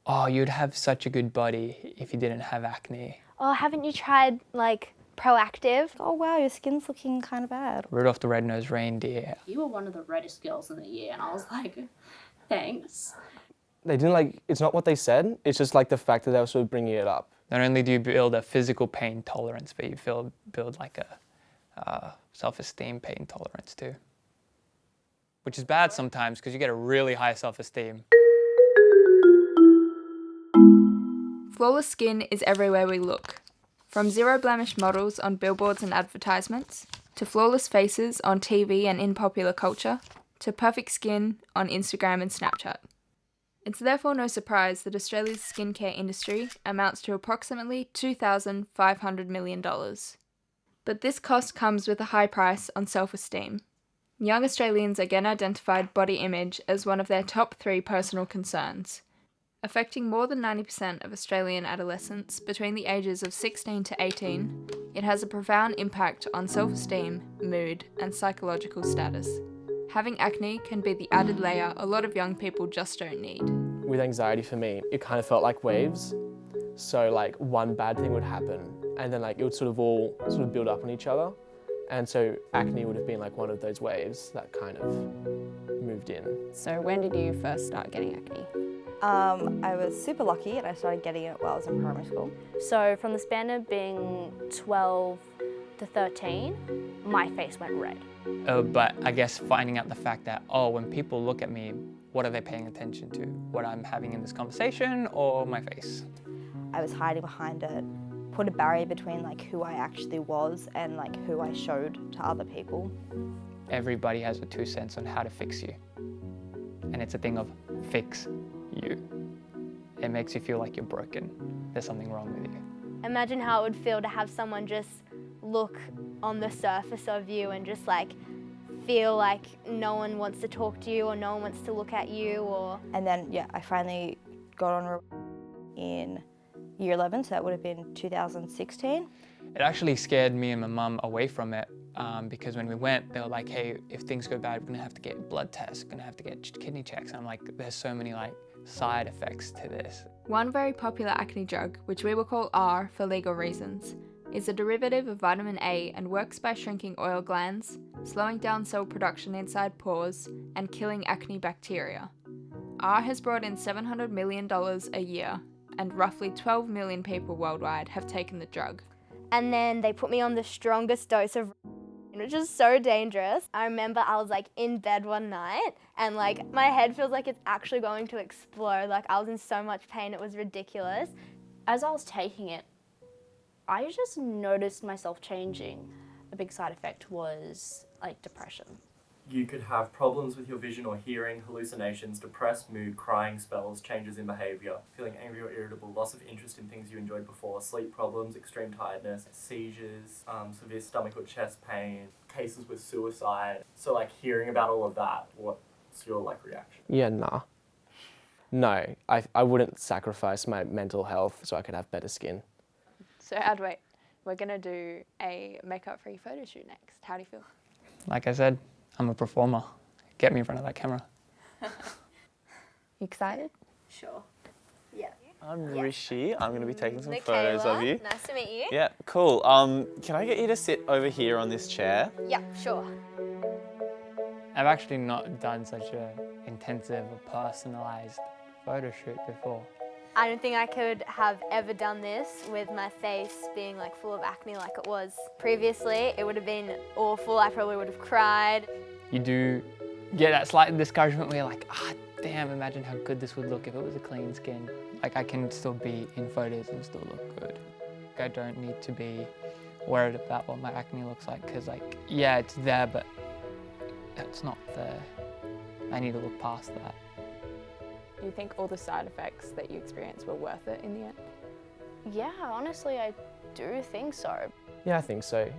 Oh, you'd have such a good body if you didn't have acne. Oh, haven't you tried like Proactive? Oh wow, your skin's looking kind of bad. Rudolph the Red-Nosed Reindeer. You were one of the reddest girls in the year, and I was like, thanks. They didn't like, it's not what they said, it's just like the fact that they were sort of bringing it up. Not only do you build a physical pain tolerance, but you build like a self-esteem pain tolerance too. Which is bad sometimes because you get a really high self-esteem. Flawless skin is everywhere we look. From zero blemish models on billboards and advertisements, to flawless faces on TV and in popular culture, to perfect skin on Instagram and Snapchat. It's therefore no surprise that Australia's skincare industry amounts to approximately $2,500 million. But this cost comes with a high price on self-esteem. Young Australians again identified body image as one of their top 3 personal concerns. Affecting more than 90% of Australian adolescents between the ages of 16 to 18, it has a profound impact on self-esteem, mood, and psychological status. Having acne can be the added layer a lot of young people just don't need. With anxiety for me, it kind of felt like waves. So like one bad thing would happen and then like it would sort of build up on each other. And so acne would have been like one of those waves that kind of moved in. So when did you first start getting acne? I was super lucky and I started getting it while I was in primary school. So from the span of being 12 to 13, my face went red. But I guess finding out the fact that, oh, when people look at me, what are they paying attention to? What I'm having in this conversation or my face? I was hiding behind it, put a barrier between like who I actually was and like who I showed to other people. Everybody has a 2 cents on how to fix you. And it's a thing of fix you. It makes you feel like you're broken. There's something wrong with you. Imagine how it would feel to have someone just look on the surface of you and just like feel like no one wants to talk to you or no one wants to look at you or... And then, yeah, I finally got on in year 11, so that would have been 2016. It actually scared me and my mum away from it because when we went, they were like, hey, if things go bad, we're gonna have to get blood tests, we're gonna have to get kidney checks. And I'm like, there's so many like side effects to this. One very popular acne drug, which we will call R for legal reasons, is a derivative of vitamin A and works by shrinking oil glands, slowing down cell production inside pores, and killing acne bacteria. R has brought in $700 million a year, and roughly 12 million people worldwide have taken the drug. And then they put me on the strongest dose of, which is so dangerous. I remember I was like in bed one night and like my head feels like it's actually going to explode. Like I was in so much pain, it was ridiculous. As I was taking it, I just noticed myself changing. A big side effect was like depression. You could have problems with your vision or hearing, hallucinations, depressed mood, crying spells, changes in behaviour, feeling angry or irritable, loss of interest in things you enjoyed before, sleep problems, extreme tiredness, seizures, severe stomach or chest pain, cases with suicide. So like hearing about all of that, what's your like reaction? Yeah, nah. No, I wouldn't sacrifice my mental health so I could have better skin. So Adwait, we're gonna do a makeup-free photo shoot next. How do you feel? Like I said, I'm a performer. Get me in front of that camera. You excited? Sure. Yeah. I'm Rishi. I'm going to be taking some Michaela, photos of you. nice to meet you. Yeah, cool. Can I get you to sit over here on this chair? Yeah, sure. I've actually not done such a intensive or personalized photo shoot before. I don't think I could have ever done this with my face being like full of acne like it was previously. It would have been awful. I probably would have cried. You do get that slight discouragement where you're like, damn, imagine how good this would look if it was a clean skin. Like I can still be in photos and still look good. I don't need to be worried about what my acne looks like because like, yeah, it's there, but it's not there. I need to look past that. Do you think all the side effects that you experienced were worth it in the end? Yeah, honestly, I do think so. Yeah, I think so.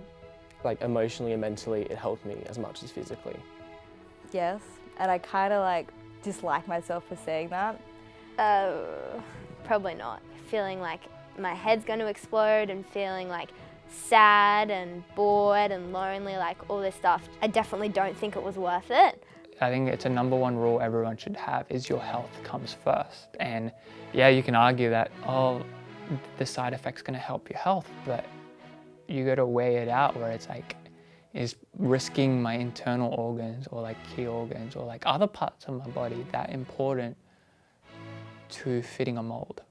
Like emotionally and mentally, it helped me as much as physically. Yes, and I kind of like dislike myself for saying that. Probably not. Feeling like my head's going to explode and feeling like sad and bored and lonely, like all this stuff. I definitely don't think it was worth it. I think it's a #1 rule everyone should have is your health comes first. And yeah, you can argue that, oh, the side effect's gonna help your health, but you gotta weigh it out where it's like, is risking my internal organs or like key organs or like other parts of my body that important to fitting a mold?